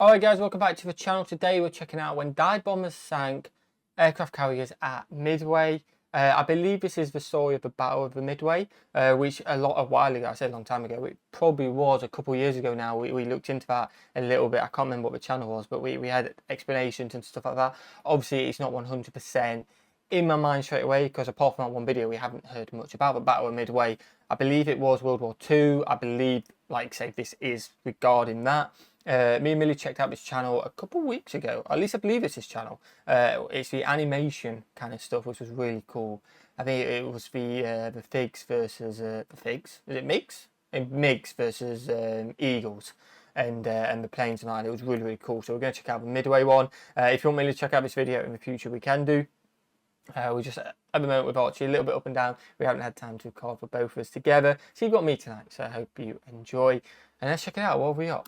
Alright guys, welcome back to the channel. Today we're checking out when dive bombers sank aircraft carriers at Midway. I believe this is the story of the Battle of the Midway, which a while ago, I said a long time ago, it probably was a couple of years ago now, we looked into that a little bit. I can't remember what the channel was, but we had explanations and stuff like that. Obviously it's not 100% in my mind straight away, because apart from that one video we haven't heard much about the Battle of Midway. I believe it was World War II. I believe, like say, this is regarding that. Me and Millie checked out this channel a couple of weeks ago. At least I believe it's his channel. It's the animation kind of stuff, which was really cool. I think it was the Figs versus the Figs. Is it Migs? Migs versus Eagles, and the planes and that. It was really cool. So we're going to check out the Midway one. If you want me to check out this video in the future, we can do. We just at the moment with Archie a little bit up and down. We haven't had time to carve for both of us together. So you've got me tonight. So I hope you enjoy. And let's check it out. What have we got?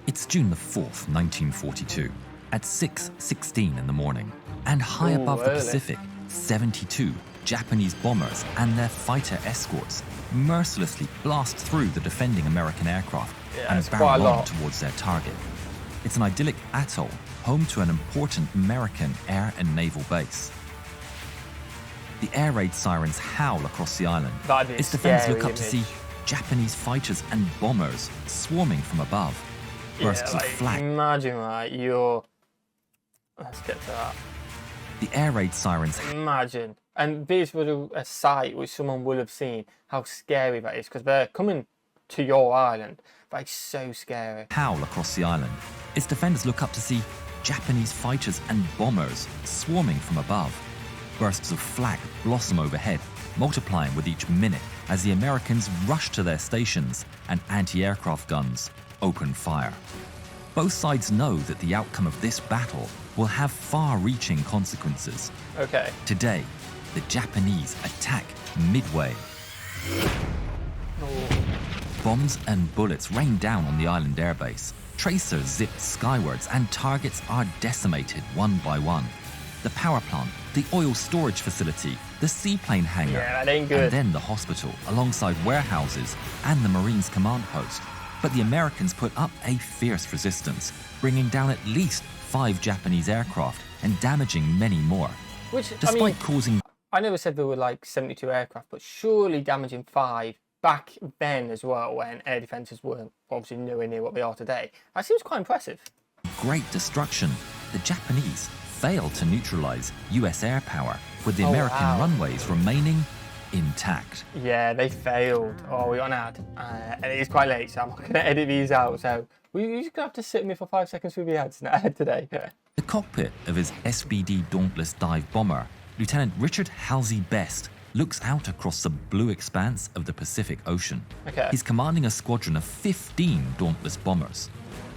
It's June the 4th, 1942, at 6:16 in the morning, and high above the Pacific, 72 Japanese bombers and their fighter escorts mercilessly blast through the defending American aircraft and barrel on towards their target. It's an idyllic atoll, home to an important American air and naval base. The air raid sirens howl across the island. Its defenders look up to see Japanese fighters and bombers swarming from above. Bursts of flag. Imagine, right, let's get to that. The air raid sirens. Imagine. And this was a sight which someone would have seen how scary that is, because they're coming to your island. But it's so scary. Howl across the island. Its defenders look up to see Japanese fighters and bombers swarming from above. Bursts of flak blossom overhead, multiplying with each minute as the Americans rush to their stations and anti-aircraft guns open fire. Both sides know that the outcome of this battle will have far-reaching consequences. Okay. Today, the Japanese attack Midway. Bombs and bullets rain down on the island airbase. Tracers zip skywards and targets are decimated one by one. The power plant, the oil storage facility, the seaplane hangar, that ain't good. And then the hospital, alongside warehouses and the Marines command post. But the Americans put up a fierce resistance, bringing down at least 5 Japanese aircraft and damaging many more. Which, despite causing... I never said there were like 72 aircraft, but surely damaging 5 back then as well, when air defences weren't obviously nowhere near what they are today. That seems quite impressive. Great destruction. The Japanese failed to neutralise US air power, with the American runways remaining intact. Yeah, they failed. Oh, we got an ad. And it is quite late, so I'm not going to edit these out. So you're just going to have to sit with me for 5 seconds with the ads today. The cockpit of his SBD Dauntless dive bomber, Lieutenant Richard Halsey Best, looks out across the blue expanse of the Pacific Ocean. Okay. He's commanding a squadron of 15 Dauntless bombers.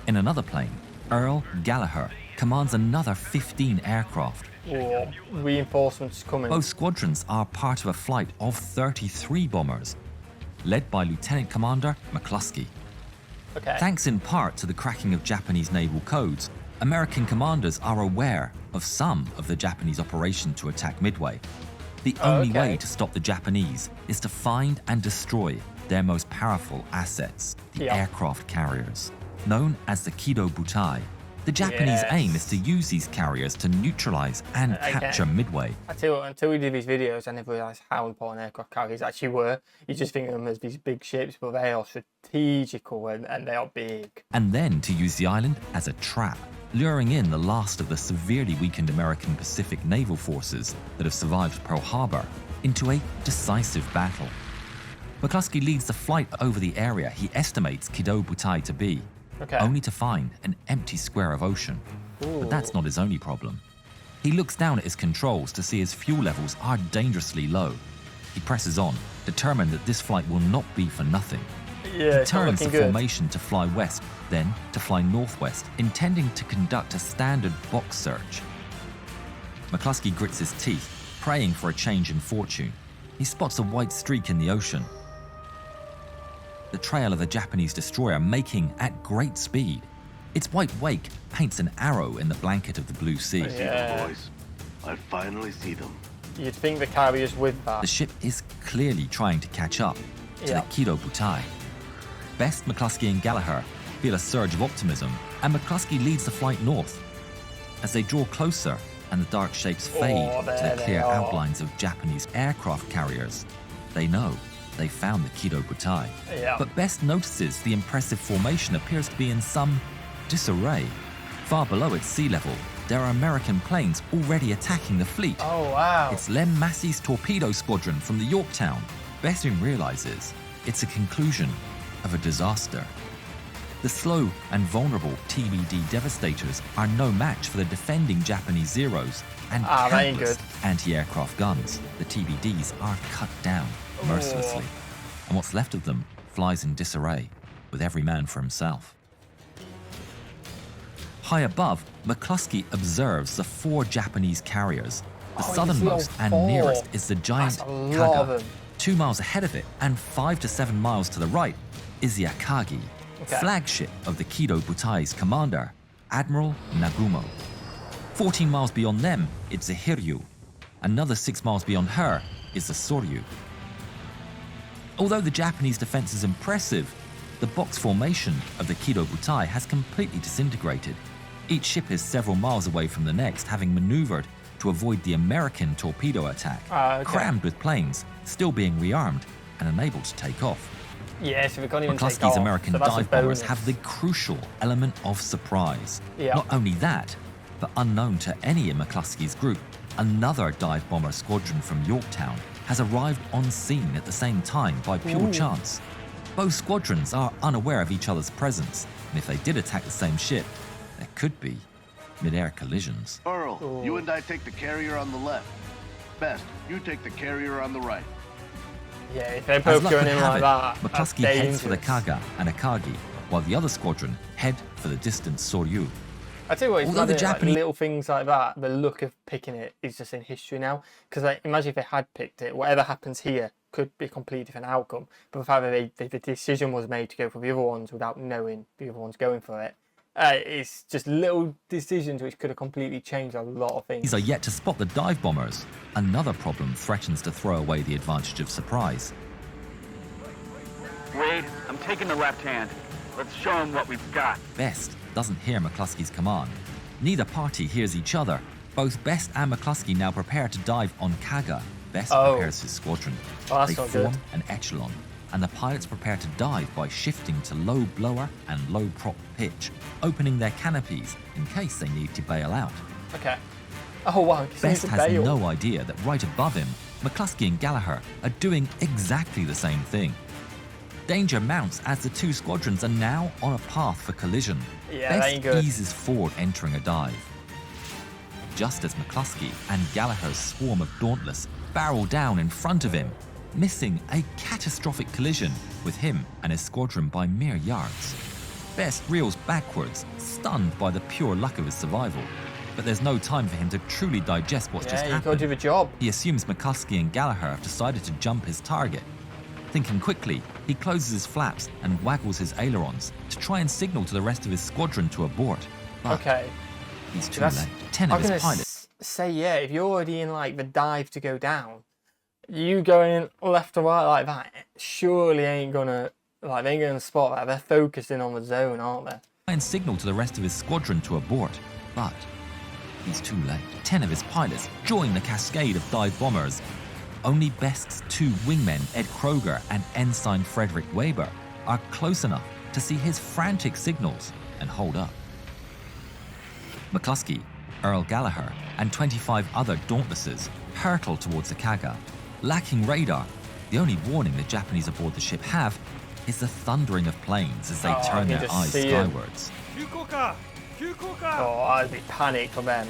In another plane, Earl Gallagher commands another 15 aircraft. Oh, reinforcements coming. Both squadrons are part of a flight of 33 bombers, led by Lieutenant Commander McCluskey. Okay. Thanks in part to the cracking of Japanese naval codes, American commanders are aware of some of the Japanese operation to attack Midway. The only way to stop the Japanese is to find and destroy their most powerful assets, the aircraft carriers. Known as the Kido Butai, the Japanese aim is to use these carriers to neutralize and capture Midway. I tell you what, until we did these videos, I never realised how important aircraft carriers actually were. You just think of them as these big ships, but they are strategical and they are big. And then to use the island as a trap, luring in the last of the severely weakened American Pacific naval forces that have survived Pearl Harbor into a decisive battle. McCluskey leads the flight over the area he estimates Kido Butai to be, only to find an empty square of ocean. But that's not his only problem. He looks down at his controls to see his fuel levels are dangerously low. He presses on, determined that this flight will not be for nothing. He turns the formation to fly west, then to fly northwest, intending to conduct a standard box search. McCluskey grits his teeth, praying for a change in fortune. He spots a white streak in the ocean. The trail of the Japanese destroyer making at great speed. Its white wake paints an arrow in the blanket of the blue sea. I see them, boys. I finally see them. You'd think the carrier's with that. The ship is clearly trying to catch up to the Kido Butai. Best, McCluskey and Gallagher feel a surge of optimism, and McCluskey leads the flight north. As they draw closer and the dark shapes fade to the clear outlines of Japanese aircraft carriers, they know they found the Kido Butai. Yeah. But Best notices the impressive formation appears to be in some disarray. Far below its sea level, there are American planes already attacking the fleet. Oh, wow. It's Lem Massey's torpedo squadron from the Yorktown. Best soon realizes it's a conclusion of a disaster. The slow and vulnerable TBD Devastators are no match for the defending Japanese Zeros and countless anti-aircraft guns. The TBDs are cut down mercilessly, and what's left of them flies in disarray, with every man for himself. High above, McCluskey observes the 4 Japanese carriers. The southernmost and nearest is the giant Kaga. 2 miles ahead of it, and 5 to 7 miles to the right, is the Akagi, flagship of the Kido Butai's commander, Admiral Nagumo. 14 miles beyond them, it's the Hiryu. Another 6 miles beyond her is the Soryu. Although the Japanese defense is impressive, the box formation of the Kido Butai has completely disintegrated. Each ship is several miles away from the next, having maneuvered to avoid the American torpedo attack, crammed with planes, still being rearmed and unable to take off. Yeah, so we can't even McCluskey's take off, American so that's dive a bombers bonus. have the crucial element of surprise. Yeah. Not only that, but unknown to any in McCluskey's group, another dive bomber squadron from Yorktown has arrived on scene at the same time by pure chance. Both squadrons are unaware of each other's presence, and if they did attack the same ship, there could be mid-air collisions. Earl, you and I take the carrier on the left. Best, you take the carrier on the right. Yeah, if they're As both luck going would in have like it, that, McCluskey that's heads for the dangerous. Kaga and Akagi, while the other squadron head for the distant Soryu. I tell you what, it's Although the mad, Japanese- like, little things like that, the look of picking it is just in history now. Because like, imagine if they had picked it, whatever happens here could be a completely different outcome. But the fact that the decision was made to go for the other ones without knowing the other one's going for it, it's just little decisions which could have completely changed a lot of things. These are yet to spot the dive bombers. Another problem threatens to throw away the advantage of surprise. Wade, I'm taking the left hand. Let's show him what we've got. Best doesn't hear McCluskey's command. Neither party hears each other. Both Best and McCluskey now prepare to dive on Kaga. Best prepares his squadron. Oh, that's they not form good. an echelon, and the pilots prepare to dive by shifting to low blower and low prop pitch, opening their canopies in case they need to bail out. Okay. Oh wow, Best has no idea that right above him, McCluskey and Gallagher are doing exactly the same thing. Danger mounts as the 2 squadrons are now on a path for collision. Yeah, that Best ain't good. eases forward entering a dive. Just as McCluskey and Gallagher's swarm of Dauntless barrel down in front of him, missing a catastrophic collision with him and his squadron by mere yards. Best reels backwards, stunned by the pure luck of his survival. But there's no time for him to truly digest what's just Yeah, you got to happened. do the job. He assumes McCluskey and Gallagher have decided to jump his target. Thinking quickly, he closes his flaps and waggles his ailerons to try and signal to the rest of his squadron to abort. But Okay. he's too That's, late. 10 I'm of his gonna pilots. say, yeah, if you're already in like the dive to go down, you going left to right like that, surely ain't gonna, like, they ain't gonna spot that. They're focusing on the zone, aren't they? Try and signal to the rest of his squadron to abort. But he's too late. 10 of his pilots join the cascade of dive bombers. Only Best's 2 wingmen, Ed Kroger and Ensign Frederick Weber, are close enough to see his frantic signals and hold up. McCluskey, Earl Gallagher, and 25 other Dauntlesses hurtle towards the Kaga. Lacking radar, the only warning the Japanese aboard the ship have is the thundering of planes as they turn you their just eyes see 'em. skywards. Oh, I'd be panicked for them.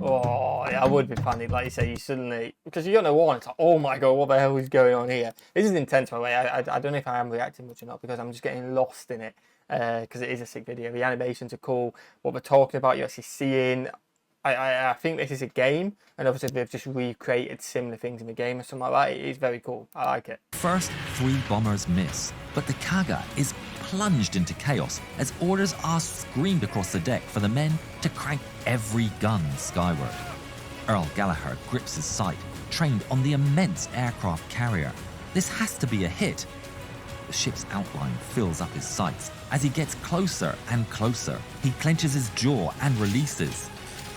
Oh, yeah, I would be panicked. Like you say, you suddenly, because you don't know what, it's like, oh my god, what the hell is going on here? This is intense, by the way. I don't know if I am reacting much or not because I'm just getting lost in it. Because it is a sick video. The animations are cool. What we're talking about, you're actually seeing. I think this is a game, and obviously they've just recreated similar things in the game or something like that. It is very cool. I like it. First 3 bombers miss, but the Kaga is plunged into chaos as orders are screamed across the deck for the men to crank every gun skyward. Earl Gallagher grips his sight, trained on the immense aircraft carrier. This has to be a hit. the ship's outline fills up his sights. As he gets closer and closer, he clenches his jaw and releases.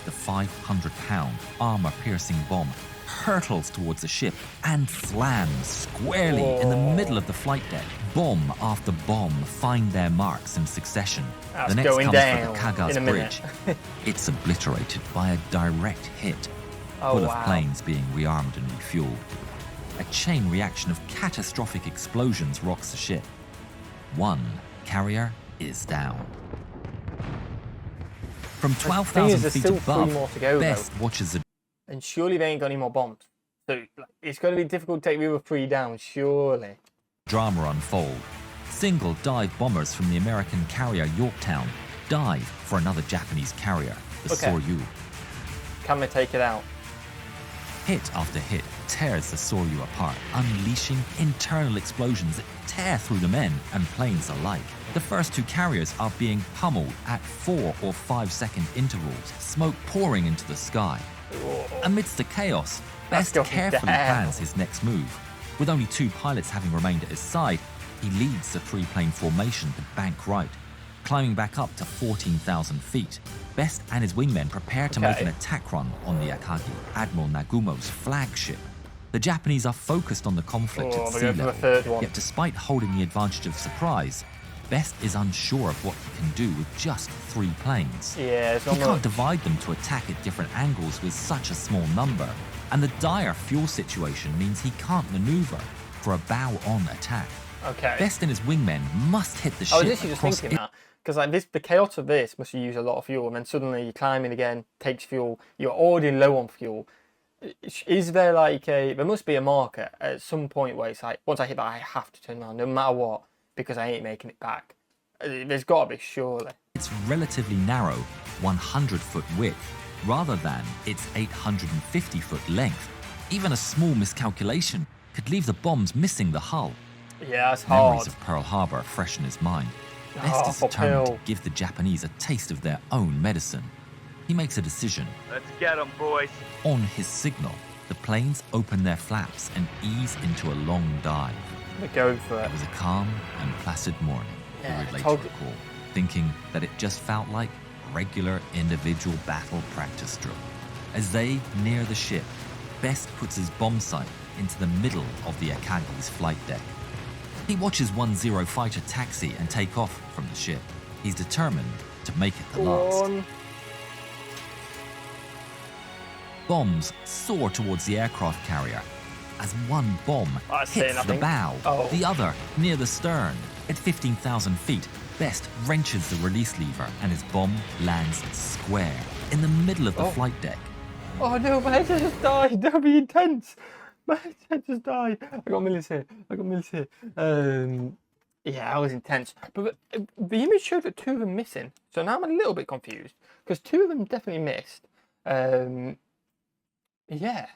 The 500-pound, armor-piercing bomb hurtles towards the ship and slams squarely in the middle of the flight deck. Bomb after bomb find their marks in successuon. That's The next going comes down for the Kaga's in a minute. bridge. It's obliterated by a direct hit, full of planes being rearmed and refueled. A chain reaction of catastrophic explosions rocks the ship. One carrier is down. From 12,000 feet above, Best watches the And surely they ain't got any more bombs. So like, it's going to be difficult to take the other 3 down, surely. drama unfold. Single dive bombers from the American carrier Yorktown dive for another Japanese carrier, the Soryu. Can they take it out? Hit after hit tears the Soryu apart, unleashing internal explosions that tear through the men and planes alike. The first 2 carriers are being pummeled at 4 or 5 second intervals, smoke pouring into the sky. Amidst the chaos, Best carefully plans his next move. With only 2 pilots having remained at his side, he leads the 3-plane formation to bank right, climbing back up to 14,000 feet. Best and his wingmen prepare to make an attack run on the Akagi, Admiral Nagumo's flagship. The Japanese are focused on the conflict at sea level, yet despite holding the advantage of surprise, Best is unsure of what he can do with just 3 planes. Yeah, he can't divide them to attack at different angles with such a small number, and the dire fuel situation means he can't maneuver for a bow-on attack. Best and his wingmen must hit the ship. I was literally just thinking that, because like the chaos of this must use a lot of fuel, and then suddenly you're climbing again, takes fuel, you're already low on fuel. Is there like there must be a marker at some point where it's like, once I hit that, I have to turn around, no matter what, because I ain't making it back. There's got to be, surely. It's relatively narrow, 100-foot width, rather than its 850-foot length. Even a small miscalculation could leave the bombs missing the hull. Yeah, it's hard. Memories of Pearl Harbor fresh in his mind. Best is determined to give the Japanese a taste of their own medicine. He makes a decision. Let's get them, boys. On his signal, the planes open their flaps and ease into a long dive. They're going for it. It was a calm and placid morning, he would later recall, thinking that it just felt like a regular individual battle practice drill. As they near the ship, Best puts his bomb sight into the middle of the Akagi's flight deck. He watches 1-0 fighter taxi and take off from the ship. He's determined to make it the last. Bombs soar towards the aircraft carrier as one bomb hits the bow, the other near the stern. At 15,000 feet, Best wrenches the release lever and his bomb lands square in the middle of the flight deck. Oh no, my head just died. That would be intense. My head just died. I got millions here. Yeah, that was intense. But the image showed that 2 of them missing. So now I'm a little bit confused. Because 2 of them definitely missed. Yeah.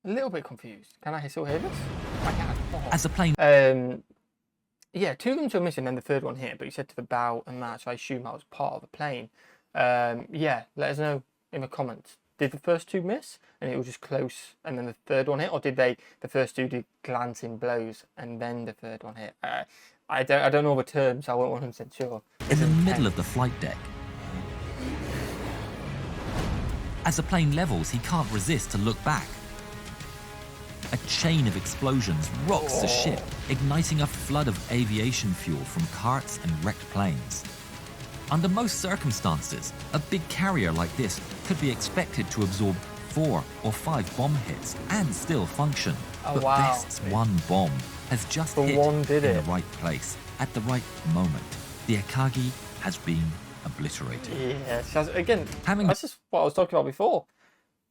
A little bit confused. Can I still hear this? I can. As the plane... yeah, 2 of them were missing and the 3rd one hit. But you said to the bow and that, so I assume that was part of the plane. Yeah, let us know in the comments. Did the first 2 miss and it was just close and then the 3rd one hit, or did the first 2 do glancing blows and then the 3rd one hit? I don't know the terms, so I wasn't 100% sure. In the middle of the flight deck. As the plane levels, he can't resist to look back. A chain of explosions rocks the ship, igniting a flood of aviation fuel from carts and wrecked planes. Under most circumstances, a big carrier like this could be expected to absorb 4 or 5 bomb hits and still function. But Best's one bomb has just hit in the right place at the right moment. The Akagi has been obliterated. Yes, again, that's just what I was talking about before.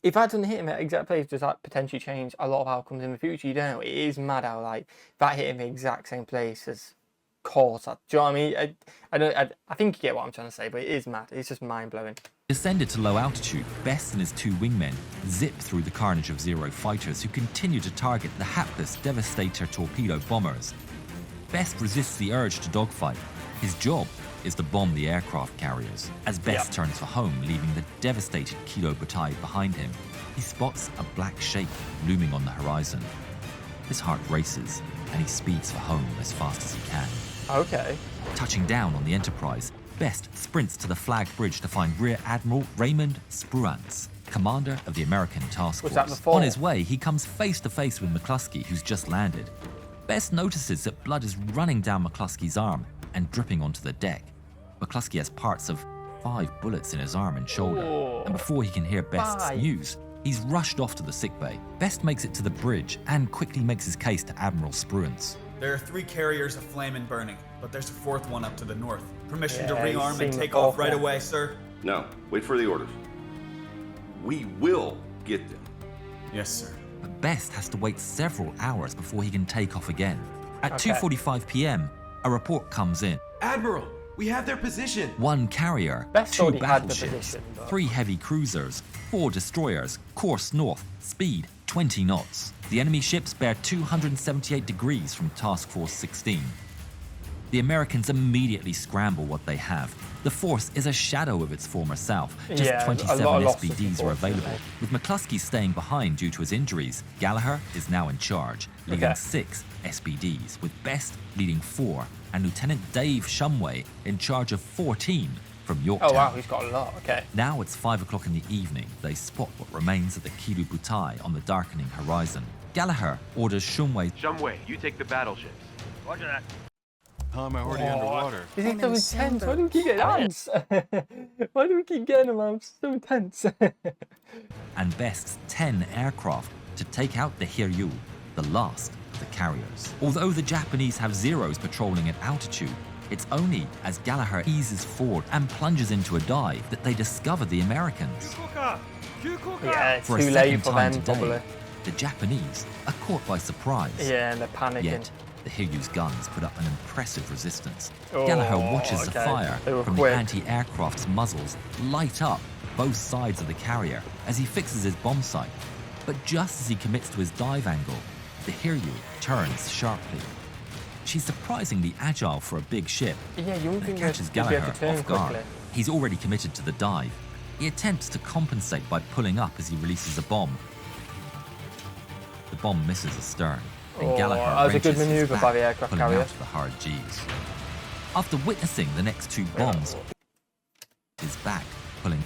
If I didn't hit him at the exact place, does that potentially change a lot of outcomes in the future? You don't know. It is mad how like that hit in the exact same place as cause. Do you know what I mean? I think you get what I'm trying to say, but it is mad. It's just mind-blowing. Descended to low altitude, Best and his 2 wingmen zip through the carnage of Zero fighters who continue to target the hapless Devastator torpedo bombers. Best resists the urge to dogfight. His job is to bomb the aircraft carriers. As Best turns for home, leaving the devastated Kido Butai behind him, he spots a black shape looming on the horizon. His heart races and he speeds for home as fast as he can. Okay. Touching down on the Enterprise, Best sprints to the flag bridge to find Rear Admiral Raymond Spruance, commander of the American task Was that force. before? On his way, he comes face to face with McCluskey, who's just landed. Best notices that blood is running down McCluskey's arm and dripping onto the deck. McCluskey has parts of 5 bullets in his arm and shoulder, and before he can hear Best's news, he's rushed off to the sickbay. Best makes it to the bridge and quickly makes his case to Admiral Spruance. There are 3 carriers aflame and burning, but there's a 4th one up to the north. Permission to Yeah, rearm he's and seen take the off 4th right one. away, sir? No, wait for the orders. We will get them. Yes, sir. But Best has to wait several hours before he can take off again. At Okay. 2:45 p.m., a report comes in. Admiral, we have their position. 1 carrier, Best 2 already had the battleships, position, but- 3 heavy cruisers, 4 destroyers, course north, speed 20 knots. The enemy ships bear 278 degrees from Task Force 16. The Americans immediately scramble what they have. The force is a shadow of its former self. Just Yeah, a 27 lot of losses, SBDs were available. unfortunately. With McCluskey staying behind due to his injuries, Gallagher is now in charge, leading Okay. 6 SBDs, with Best leading 4, and Lieutenant Dave Shumway in charge of 14 from Yorktown. Oh wow, he's got a lot. Okay. Now it's 5 o'clock in the evening. They spot what remains of the Kiru Butai on the darkening horizon. Gallagher orders Shumway. Shumway, you take the battleships. Roger that. How am I already underwater? Is it so intense? Why do we keep getting ants? Why do we keep getting them? I'm so intense. And Best's 10 aircraft to take out the Hiryu, the last of the carriers. Although the Japanese have Zeros patrolling at altitude, it's only as Gallagher eases forward and plunges into a dive that they discover the Americans. Yeah, it's For a too late second for time them, today, probably. the Japanese are caught by surprise. Yeah, and they're panicking. Yet, the Hiryu's guns put up an impressive resistance. Oh, Gallagher watches the okay. fire They were from quick. the anti-aircraft's muzzles light up both sides of the carrier as he fixes his bomb sight. But just as he commits to his dive angle, the Hiryu turns sharply. She's surprisingly agile for a big ship. Yeah, you wouldn't It think catches they'd be able Gallagher to turn off guard. quickly. He's already committed to the dive. He attempts to compensate by pulling up as he releases a bomb. The bomb misses astern, and Oh, Gallagher that was a good wrenches his manoeuvre back, by the aircraft pulling carrier. out the hard G's. After witnessing the next 2 bombs, his back, pulling.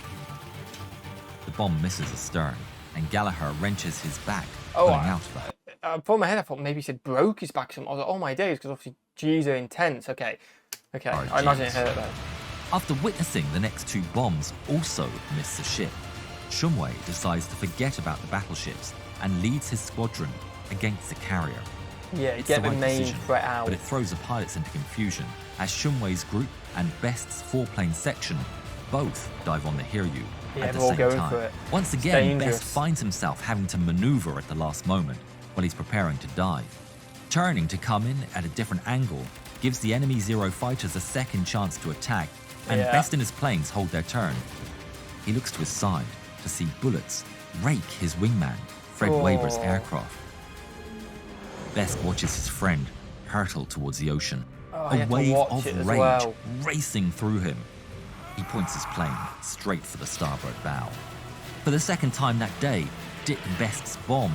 The bomb misses astern, and Gallagher wrenches his back, pulling out of the. For my head, I thought maybe he said broke his back. I was like, oh my days, because obviously G's are intense. Okay. Hard I imagine it Gs. hurt though. After witnessing the next 2 bombs also miss the ship, Shumway decides to forget about the battleships and leads his squadron against the carrier. Yeah, It's get the right main decision, threat out. but it throws the pilots into confusion as Shumway's group and Best's 4-plane section both dive on the Hiryu Yeah, at the they're all same going time. for it. Once It's again, dangerous. Best finds himself having to maneuver at the last moment while he's preparing to dive. Turning to come in at a different angle gives the enemy Zero fighters a second chance to attack, and Yeah. Best and his planes hold their turn. He looks to his side to see bullets rake his wingman, Fred Waber's Oh. aircraft. Best watches his friend hurtle towards the ocean, Oh, a you have to wave watch of it as rage well. racing through him. He points his plane straight for the starboard bow. For the second time that day, Dick Best's bomb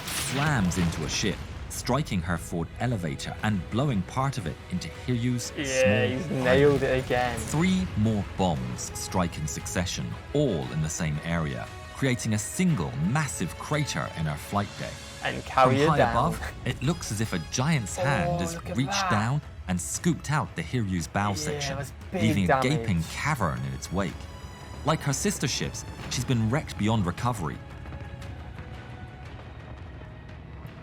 slams into a ship, striking her forward elevator and blowing part of it into Hiryu's Yeah, small he's pilot. nailed it again. 3 more bombs strike in succession, all in the same area, creating a single massive crater in our flight deck. And From carry it high down. above, it looks as if a giant's hand has look at reached that. down and scooped out the Hiryu's bow Yeah, section, that's big leaving a damage. gaping cavern in its wake. Like her sister ships, she's been wrecked beyond recovery.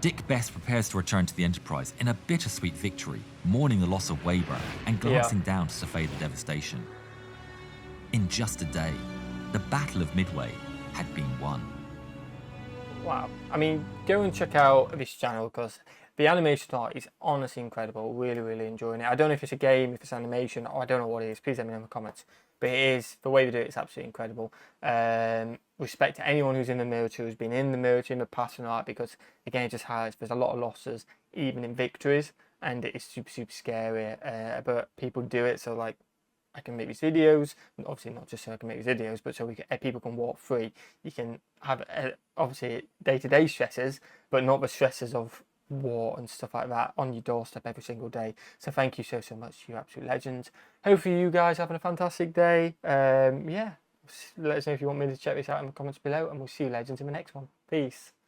Dick Best prepares to return to the Enterprise in a bittersweet victory, mourning the loss of Weber and glancing down to survey the devastation. In just a day, the Battle of Midway had been won. Wow. I mean, go and check out this channel because the animation art is honestly incredible. Really, really enjoying it. I don't know if it's a game, if it's animation, or I don't know what it is. Please let me know in the comments. But it is, the way they do it is absolutely incredible. Respect to anyone who's in the military, who's been in the military in the past and all that, because again, it just highlights there's a lot of losses, even in victories, and it is super, super scary. But people do it, so like, I can make these videos, obviously not just so I can make these videos, but so people can walk free. You can have obviously day-to-day stresses, but not the stresses of war and stuff like that on your doorstep every single day. So thank you so much, you absolute legends. Hopefully you guys having a fantastic day. Yeah, let us know if you want me to check this out in the comments below, and we'll see you legends in the next one. Peace.